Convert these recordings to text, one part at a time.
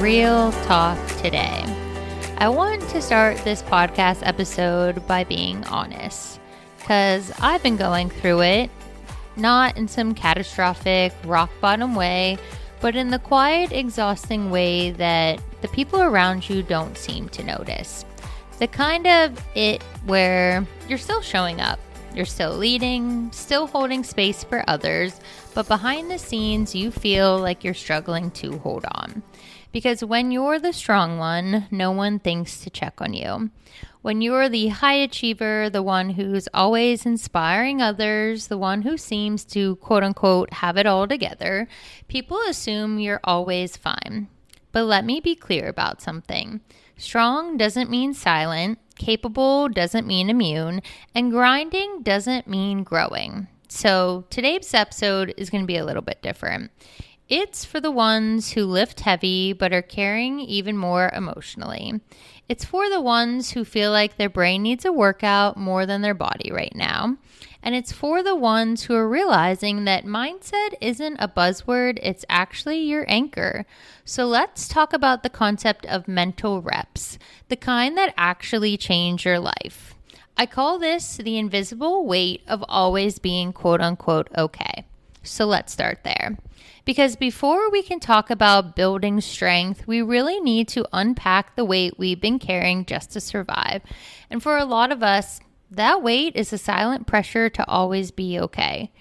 Real Talk today. I want to start this podcast episode by being honest, because I've been going through it, not in some catastrophic rock bottom way, but in the quiet, exhausting way that the people around you don't seem to notice. The kind of it where you're still showing up, you're still leading, still holding space for others, but behind the scenes you feel like you're struggling to hold on. Because when you're the strong one, no one thinks to check on you. When you're the high achiever, the one who's always inspiring others, the one who seems to quote unquote have it all together, people assume you're always fine. But let me be clear about something. Strong doesn't mean silent, capable doesn't mean immune, and grinding doesn't mean growing. So today's episode is going to be a little bit different. It's for the ones who lift heavy but are carrying even more emotionally. It's for the ones who feel like their brain needs a workout more than their body right now. And it's for the ones who are realizing that mindset isn't a buzzword, it's actually your anchor. So let's talk about the concept of mental reps, the kind that actually change your life. I call this the invisible weight of always being quote unquote okay. So let's start there. Because before we can talk about building strength, we really need to unpack the weight we've been carrying just to survive. And for a lot of us, that weight is a silent pressure to always be okay.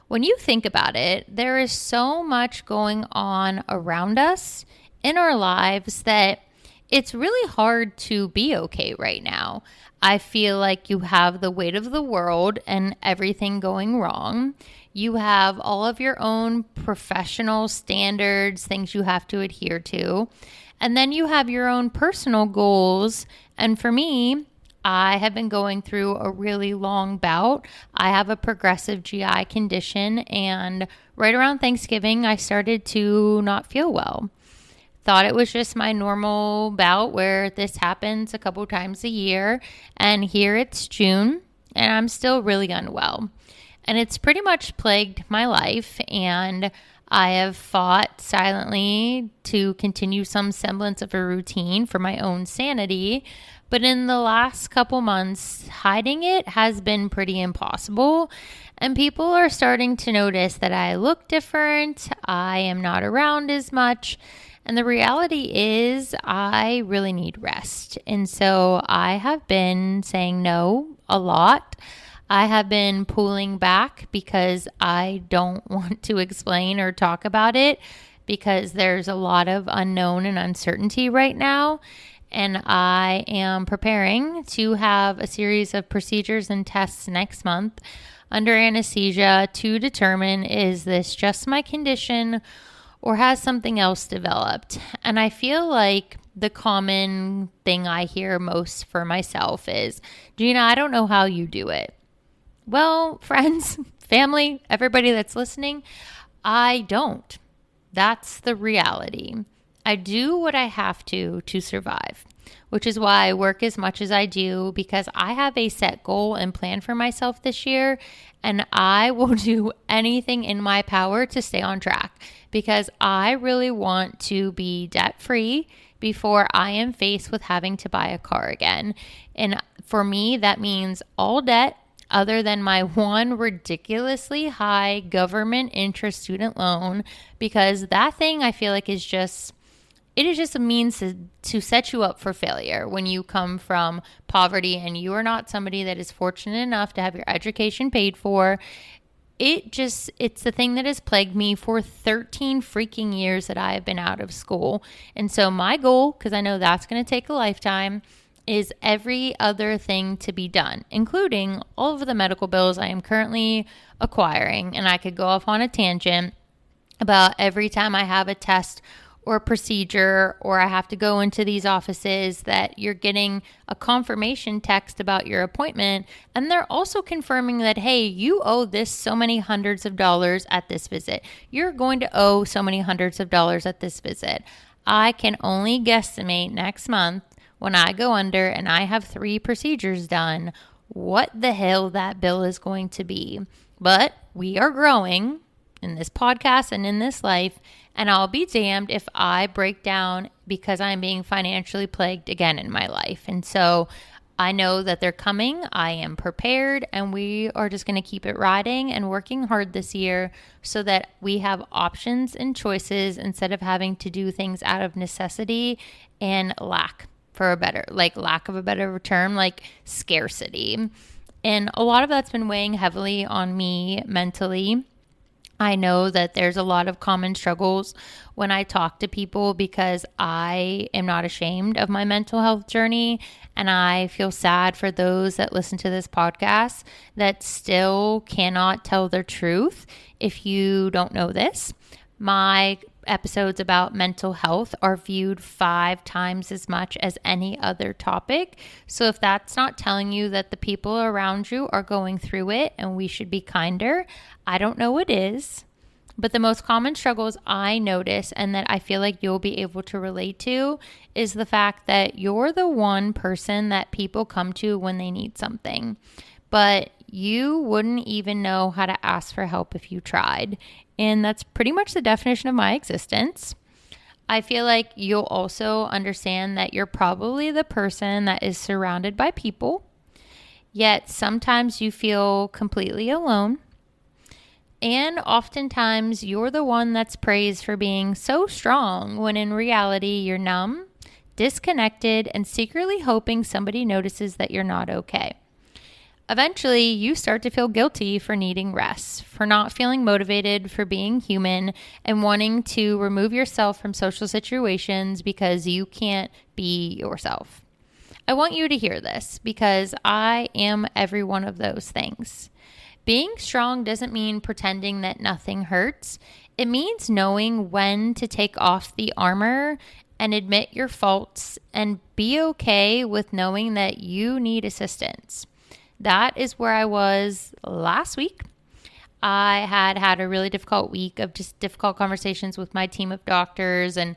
When you think about it, there is so much going on around us in our lives that it's really hard to be okay right now. I feel like you have the weight of the world and everything going wrong. You have all of your own professional standards, things you have to adhere to. And then you have your own personal goals. And for me, I have been going through a really long bout. I have a progressive GI condition, and right around Thanksgiving, I started to not feel well. Thought it was just my normal bout where this happens a couple times a year, and here it's June, and I'm still really unwell. And it's pretty much plagued my life, and I have fought silently to continue some semblance of a routine for my own sanity. But in the last couple months, hiding it has been pretty impossible. And people are starting to notice that I look different. I am not around as much. And the reality is I really need rest. And so I have been saying no a lot. I have been pulling back because I don't want to explain or talk about it because there's a lot of unknown and uncertainty right now. And I am preparing to have a series of procedures and tests next month under anesthesia to determine, is this just my condition or has something else developed? And I feel like the common thing I hear most for myself is, Gina, I don't know how you do it. Well, friends, family, everybody that's listening, I don't. That's the reality. I do what I have to survive, which is why I work as much as I do, because I have a set goal and plan for myself this year, and I will do anything in my power to stay on track because I really want to be debt-free before I am faced with having to buy a car again. And for me, that means all debt other than my one ridiculously high government interest student loan, because that thing I feel like is just a means to set you up for failure when you come from poverty and you are not somebody that is fortunate enough to have your education paid for. It's the thing that has plagued me for 13 freaking years that I have been out of school. And so my goal, because I know that's going to take a lifetime, is every other thing to be done, including all of the medical bills I am currently acquiring. And I could go off on a tangent about every time I have a test or procedure, or I have to go into these offices, that you're getting a confirmation text about your appointment. And they're also confirming that, hey, you owe this so many hundreds of dollars at this visit. You're going to owe so many hundreds of dollars at this visit. I can only guesstimate next month when I go under and I have 3 procedures done, what the hell that bill is going to be. But we are growing in this podcast and in this life, and I'll be damned if I break down because I'm being financially plagued again in my life. And so I know that they're coming. I am prepared, and we are just going to keep it riding and working hard this year so that we have options and choices instead of having to do things out of necessity and lack of a better term, like scarcity. And a lot of that's been weighing heavily on me mentally. I know that there's a lot of common struggles when I talk to people because I am not ashamed of my mental health journey. And I feel sad for those that listen to this podcast that still cannot tell their truth. If you don't know this, my episodes about mental health are viewed 5 times as much as any other topic. So if that's not telling you that the people around you are going through it and we should be kinder, I don't know what is. But the most common struggles I notice and that I feel like you'll be able to relate to is the fact that you're the one person that people come to when they need something. But you wouldn't even know how to ask for help if you tried. And that's pretty much the definition of my existence. I feel like you'll also understand that you're probably the person that is surrounded by people, yet sometimes you feel completely alone. And oftentimes you're the one that's praised for being so strong when in reality you're numb, disconnected, and secretly hoping somebody notices that you're not okay. Eventually, you start to feel guilty for needing rest, for not feeling motivated, for being human, and wanting to remove yourself from social situations because you can't be yourself. I want you to hear this because I am every one of those things. Being strong doesn't mean pretending that nothing hurts. It means knowing when to take off the armor and admit your faults and be okay with knowing that you need assistance. That is where I was last week. I had a really difficult week of just difficult conversations with my team of doctors and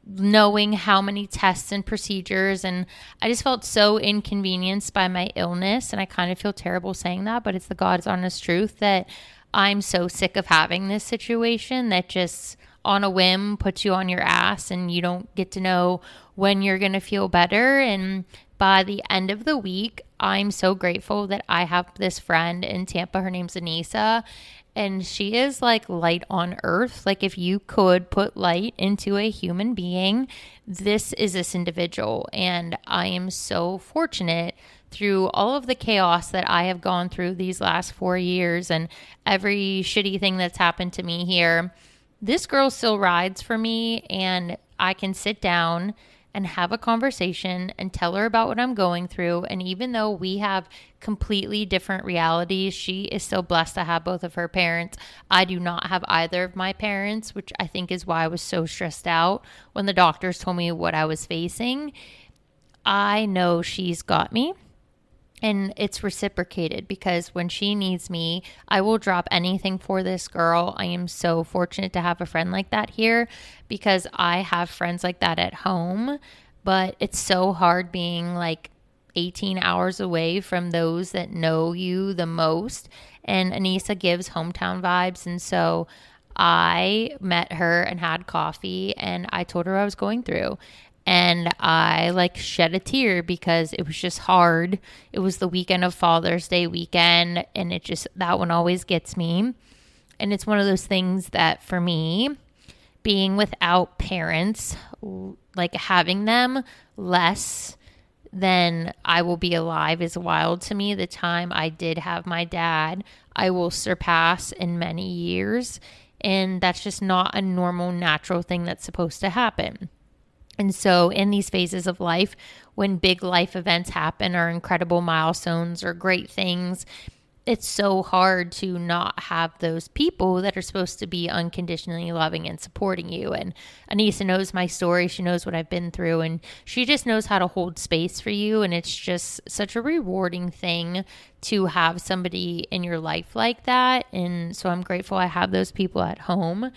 knowing how many tests and procedures. And I just felt so inconvenienced by my illness. And I kind of feel terrible saying that, but it's the God's honest truth that I'm so sick of having this situation that just on a whim puts you on your ass and you don't get to know when you're going to feel better. And by the end of the week, I'm so grateful that I have this friend in Tampa. Her name's Anissa, and she is like light on earth. Like if you could put light into a human being, this is this individual. And I am so fortunate through all of the chaos that I have gone through these last 4 years and every shitty thing that's happened to me here. This girl still rides for me, and I can sit down and have a conversation and tell her about what I'm going through. And even though we have completely different realities, she is still blessed to have both of her parents. I do not have either of my parents, which I think is why I was so stressed out when the doctors told me what I was facing. I know she's got me. And it's reciprocated because when she needs me, I will drop anything for this girl. I am so fortunate to have a friend like that here because I have friends like that at home. But it's so hard being like 18 hours away from those that know you the most. And Anissa gives hometown vibes. And so I met her and had coffee and I told her I was going through. And I like shed a tear because it was just hard. It was the weekend of Father's Day weekend. And it just, that one always gets me. And it's one of those things that for me, being without parents, like having them less than I will be alive is wild to me. The time I did have my dad, I will surpass in many years. And that's just not a normal, natural thing that's supposed to happen. And so in these phases of life, when big life events happen or incredible milestones or great things, it's so hard to not have those people that are supposed to be unconditionally loving and supporting you. And Anissa knows my story. She knows what I've been through, and she just knows how to hold space for you. And it's just such a rewarding thing to have somebody in your life like that. And so I'm grateful I have those people at home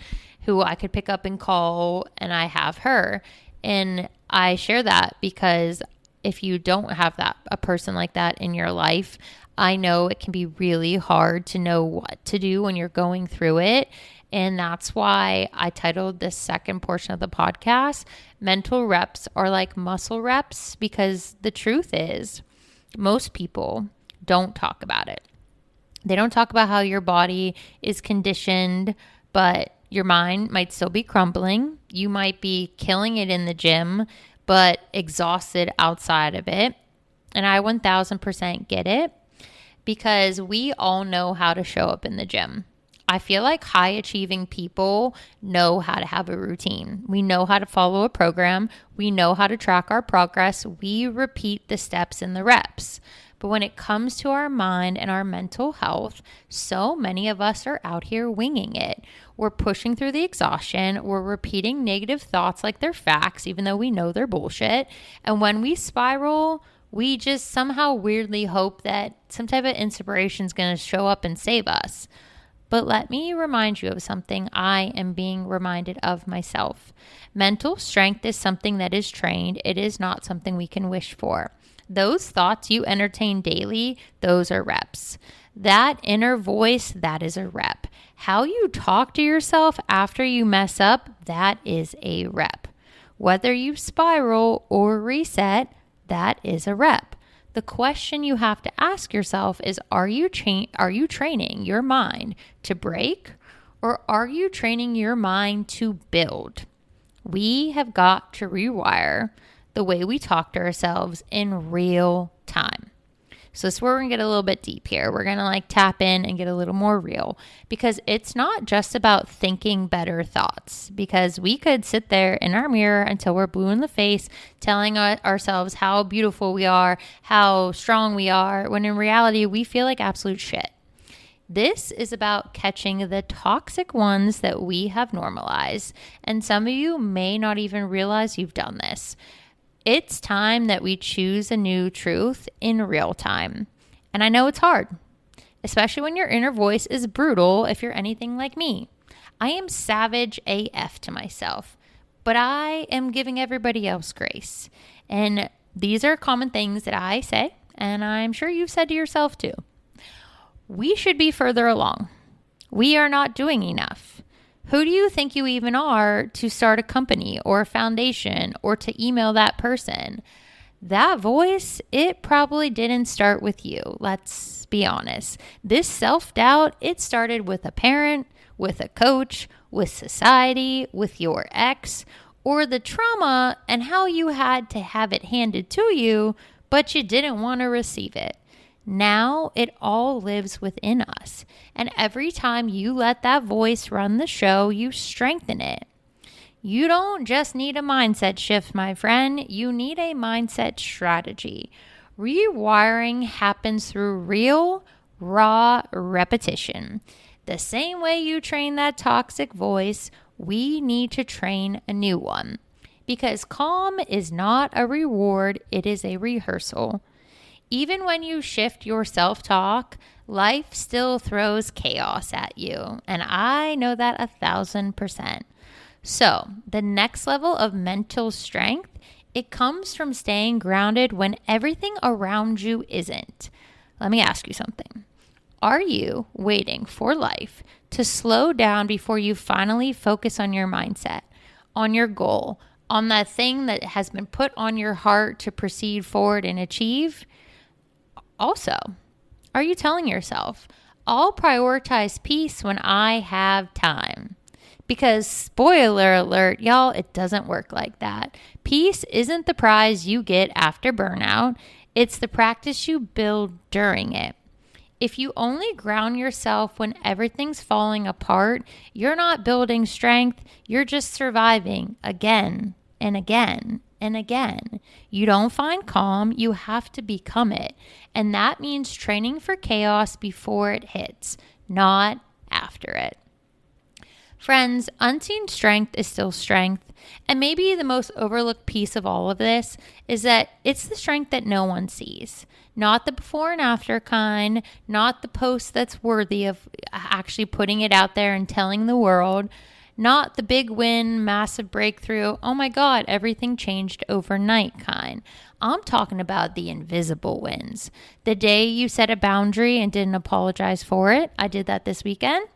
who I could pick up and call, and I have her. And I share that because if you don't have a person like that in your life, I know it can be really hard to know what to do when you're going through it. And that's why I titled this second portion of the podcast, Mental Reps Are Like Muscle Reps, because the truth is most people don't talk about it. They don't talk about how your body is conditioned, but your mind might still be crumbling. You might be killing it in the gym, but exhausted outside of it. And I 1000% get it, because we all know how to show up in the gym. I feel like high achieving people know how to have a routine. We know how to follow a program. We know how to track our progress. We repeat the steps and the reps. But when it comes to our mind and our mental health, so many of us are out here winging it. We're pushing through the exhaustion. We're repeating negative thoughts like they're facts, even though we know they're bullshit. And when we spiral, we just somehow weirdly hope that some type of inspiration is going to show up and save us. But let me remind you of something I am being reminded of myself. Mental strength is something that is trained. It is not something we can wish for. Those thoughts you entertain daily, those are reps. That inner voice, that is a rep. How you talk to yourself after you mess up, that is a rep. Whether you spiral or reset, that is a rep. The question you have to ask yourself is, are you training your mind to break, or are you training your mind to build? We have got to rewire the way we talk to ourselves in real time. So this is where we're going to get a little bit deep here. We're going to tap in and get a little more real, because it's not just about thinking better thoughts, because we could sit there in our mirror until we're blue in the face telling ourselves how beautiful we are, how strong we are, when in reality we feel like absolute shit. This is about catching the toxic ones that we have normalized, and some of you may not even realize you've done this. It's time that we choose a new truth in real time. And I know it's hard, especially when your inner voice is brutal if you're anything like me. I am savage AF to myself, but I am giving everybody else grace. And these are common things that I say, and I'm sure you've said to yourself too. We should be further along. We are not doing enough. Who do you think you even are to start a company or a foundation or to email that person? That voice, it probably didn't start with you. Let's be honest. This self-doubt, it started with a parent, with a coach, with society, with your ex, or the trauma and how you had to have it handed to you, but you didn't want to receive it. Now it all lives within us. And every time you let that voice run the show, you strengthen it. You don't just need a mindset shift, my friend. You need a mindset strategy. Rewiring happens through real, raw repetition. The same way you train that toxic voice, we need to train a new one. Because calm is not a reward, it is a rehearsal. Even when you shift your self-talk, life still throws chaos at you. And I know that 1,000%. So the next level of mental strength, it comes from staying grounded when everything around you isn't. Let me ask you something. Are you waiting for life to slow down before you finally focus on your mindset, on your goal, on that thing that has been put on your heart to proceed forward and achieve? Also, are you telling yourself, I'll prioritize peace when I have time? Because spoiler alert, y'all, it doesn't work like that. Peace isn't the prize you get after burnout. It's the practice you build during it. If you only ground yourself when everything's falling apart, you're not building strength. You're just surviving again and again and again. You don't find calm, you have to become it. And that means training for chaos before it hits, not after it. Friends, unseen strength is still strength. And maybe the most overlooked piece of all of this is that it's the strength that no one sees. Not the before and after kind, not the post that's worthy of actually putting it out there and telling the world. Not the big win, massive breakthrough, oh my God, everything changed overnight kind. I'm talking about the invisible wins. The day you set a boundary and didn't apologize for it. I did that this weekend.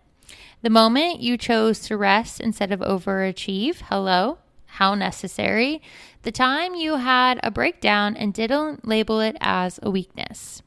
The moment you chose to rest instead of overachieve. Hello, how necessary. The time you had a breakdown and didn't label it as a weakness.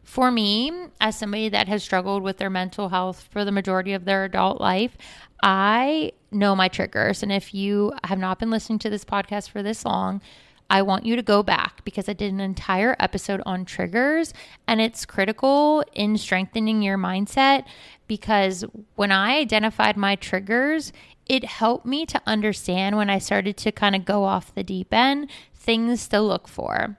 For me, as somebody that has struggled with their mental health for the majority of their adult life, I know my triggers. And if you have not been listening to this podcast for this long, I want you to go back because I did an entire episode on triggers, and it's critical in strengthening your mindset because when I identified my triggers, it helped me to understand when I started to kind of go off the deep end, things to look for.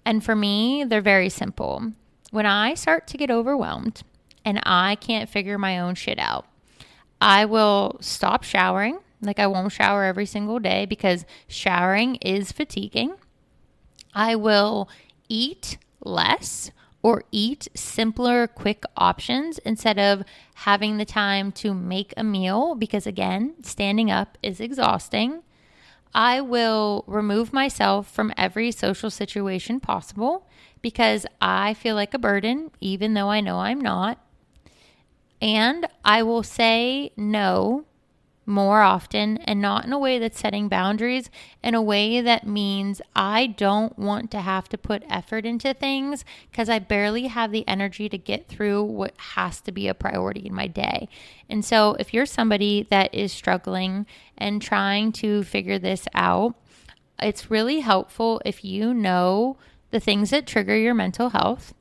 And for me, they're very simple. When I start to get overwhelmed and I can't figure my own shit out, I will stop showering. Like I won't shower every single day because showering is fatiguing. I will eat less or eat simpler, quick options instead of having the time to make a meal because again, standing up is exhausting. I will remove myself from every social situation possible because I feel like a burden, even though I know I'm not. And I will say no more often and not in a way that's setting boundaries, in a way that means I don't want to have to put effort into things because I barely have the energy to get through what has to be a priority in my day. And so if you're somebody that is struggling and trying to figure this out, it's really helpful if you know the things that trigger your mental health.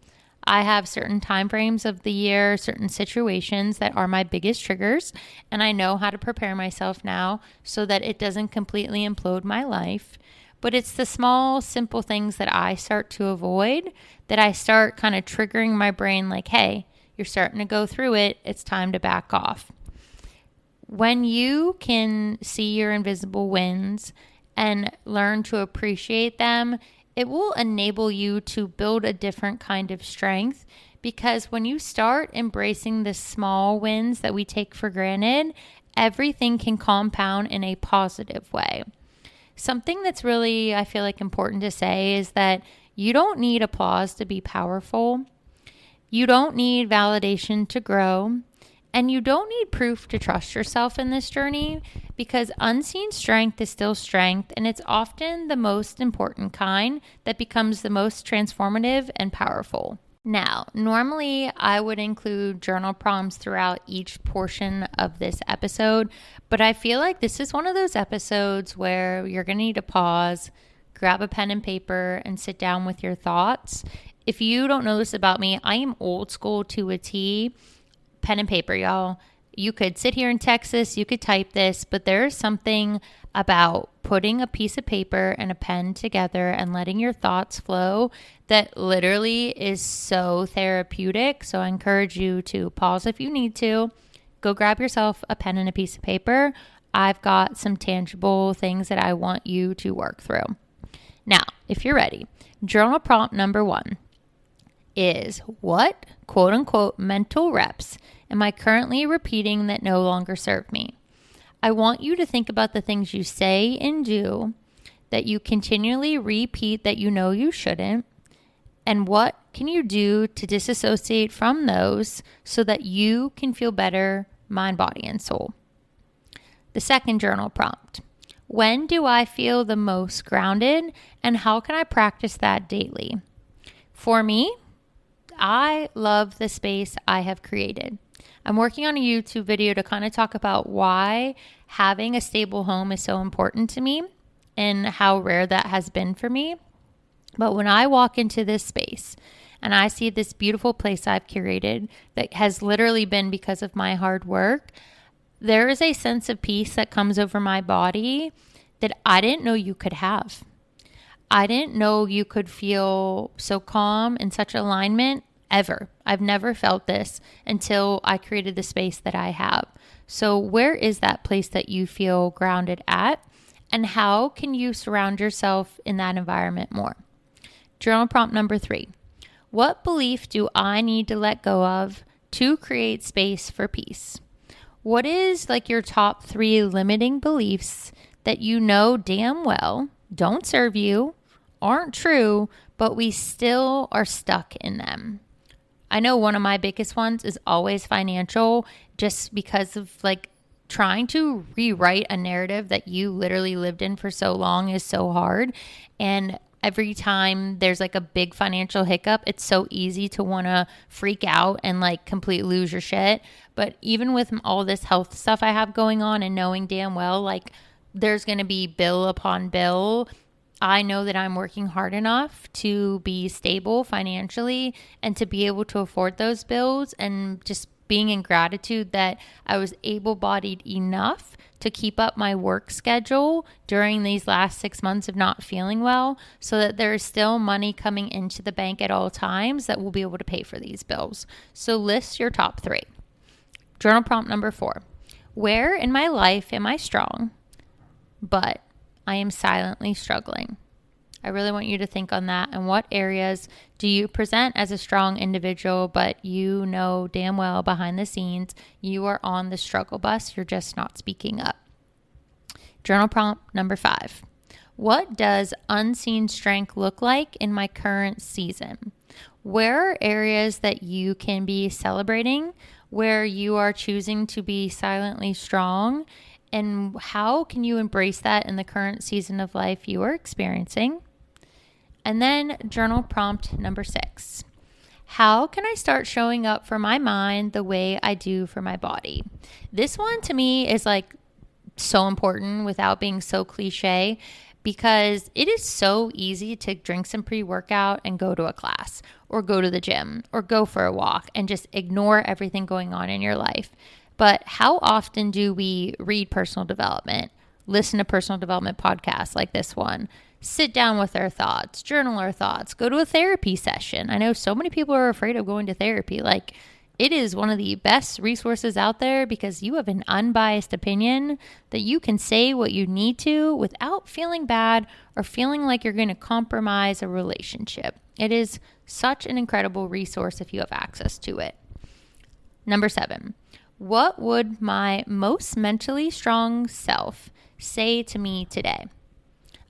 I have certain time frames of the year, certain situations that are my biggest triggers, and I know how to prepare myself now so that it doesn't completely implode my life. But it's the small, simple things that I start to avoid that I start kind of triggering my brain like, hey, you're starting to go through it. It's time to back off. When you can see your invisible wins and learn to appreciate them, it will enable you to build a different kind of strength because when you start embracing the small wins that we take for granted, everything can compound in a positive way. Something that's really, I feel like, important to say is that you don't need applause to be powerful. You don't need validation to grow. And you don't need proof to trust yourself in this journey because unseen strength is still strength, and it's often the most important kind that becomes the most transformative and powerful. Now, normally I would include journal prompts throughout each portion of this episode, but I feel like this is one of those episodes where you're going to need to pause, grab a pen and paper, and sit down with your thoughts. If you don't know this about me, I am old school to a T. Pen and paper, y'all. You could sit here in Texas, you could type this, but there's something about putting a piece of paper and a pen together and letting your thoughts flow that literally is so therapeutic. So I encourage you to pause if you need to. Go grab yourself a pen and a piece of paper. I've got some tangible things that I want you to work through. Now, if you're ready, journal prompt number 1 is what quote unquote mental reps am I currently repeating that no longer serve me? I want you to think about the things you say and do that you continually repeat that you know you shouldn't, and what can you do to disassociate from those so that you can feel better, mind, body, and soul. The second journal prompt: when do I feel the most grounded, and how can I practice that daily? For me, I love the space I have created. I'm working on a YouTube video to kind of talk about why having a stable home is so important to me and how rare that has been for me. But when I walk into this space and I see this beautiful place I've curated that has literally been because of my hard work, there is a sense of peace that comes over my body that I didn't know you could have. I didn't know you could feel so calm and such alignment ever. I've never felt this until I created the space that I have. So where is that place that you feel grounded at? And how can you surround yourself in that environment more? Journal prompt number 3. What belief do I need to let go of to create space for peace? What is like your top 3 limiting beliefs that you know damn well don't serve you, aren't true, but we still are stuck in them? I know one of my biggest ones is always financial, just because of like trying to rewrite a narrative that you literally lived in for so long is so hard. And every time there's like a big financial hiccup, it's so easy to want to freak out and like completely lose your shit. But even with all this health stuff I have going on and knowing damn well, like there's going to be bill upon bill, I know that I'm working hard enough to be stable financially and to be able to afford those bills, and just being in gratitude that I was able-bodied enough to keep up my work schedule during these last 6 months of not feeling well, so that there is still money coming into the bank at all times that will be able to pay for these bills. So list your top 3. Journal prompt number 4. Where in my life am I strong, but I am silently struggling? I really want you to think on that. And what areas do you present as a strong individual, but you know damn well behind the scenes you are on the struggle bus, you're just not speaking up? Journal prompt number 5. What does unseen strength look like in my current season? Where are areas that you can be celebrating, where you are choosing to be silently strong, and how can you embrace that in the current season of life you are experiencing? And then journal prompt number 6. How can I start showing up for my mind the way I do for my body? This one to me is like so important without being so cliche, because it is so easy to drink some pre-workout and go to a class or go to the gym or go for a walk and just ignore everything going on in your life. But how often do we read personal development, listen to personal development podcasts like this one, sit down with our thoughts, journal our thoughts, go to a therapy session? I know so many people are afraid of going to therapy. Like, it is one of the best resources out there because you have an unbiased opinion that you can say what you need to without feeling bad or feeling like you're going to compromise a relationship. It is such an incredible resource if you have access to it. Number 7. What would my most mentally strong self say to me today?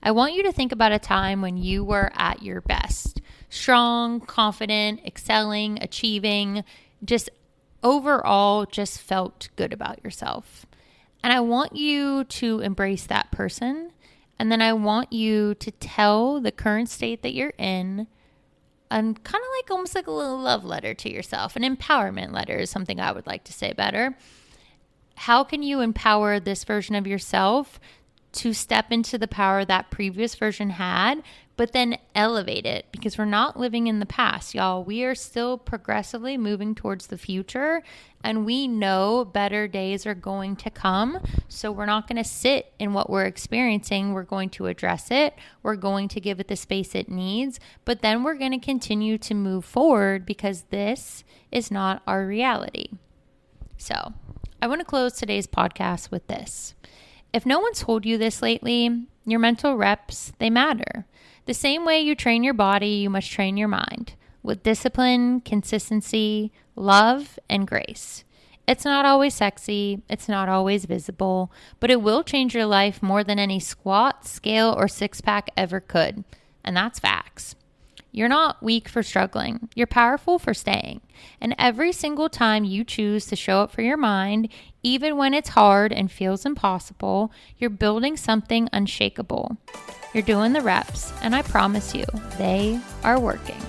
I want you to think about a time when you were at your best, strong, confident, excelling, achieving, just overall just felt good about yourself. And I want you to embrace that person. And then I want you to tell the current state that you're in, and kind of like almost like a little love letter to yourself. An empowerment letter is something I would like to say better. How can you empower this version of yourself to step into the power that previous version had, but then elevate it? Because we're not living in the past, y'all. We are still progressively moving towards the future, and we know better days are going to come. So we're not going to sit in what we're experiencing. We're going to address it. We're going to give it the space it needs, but then we're going to continue to move forward because this is not our reality. So I want to close today's podcast with this. If no one's told you this lately, your mental reps, they matter. The same way you train your body, you must train your mind with discipline, consistency, love, and grace. It's not always sexy, it's not always visible, but it will change your life more than any squat, scale, or six-pack ever could. And that's facts. You're not weak for struggling. You're powerful for staying. And every single time you choose to show up for your mind, even when it's hard and feels impossible, you're building something unshakable. You're doing the reps, and I promise you, they are working.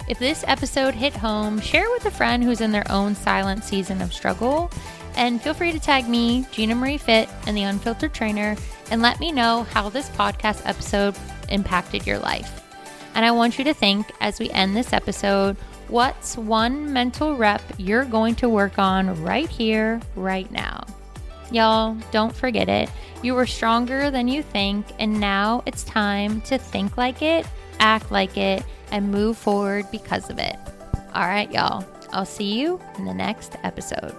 If this episode hit home, share with a friend who's in their own silent season of struggle. And feel free to tag me, Gina Marie Fit, and the Unfiltered Trainer, and let me know how this podcast episode impacted your life. And I want you to think, as we end this episode, what's one mental rep you're going to work on right here, right now? Y'all, don't forget it. You are stronger than you think, and now it's time to think like it, act like it, and move forward because of it. All right, y'all. I'll see you in the next episode.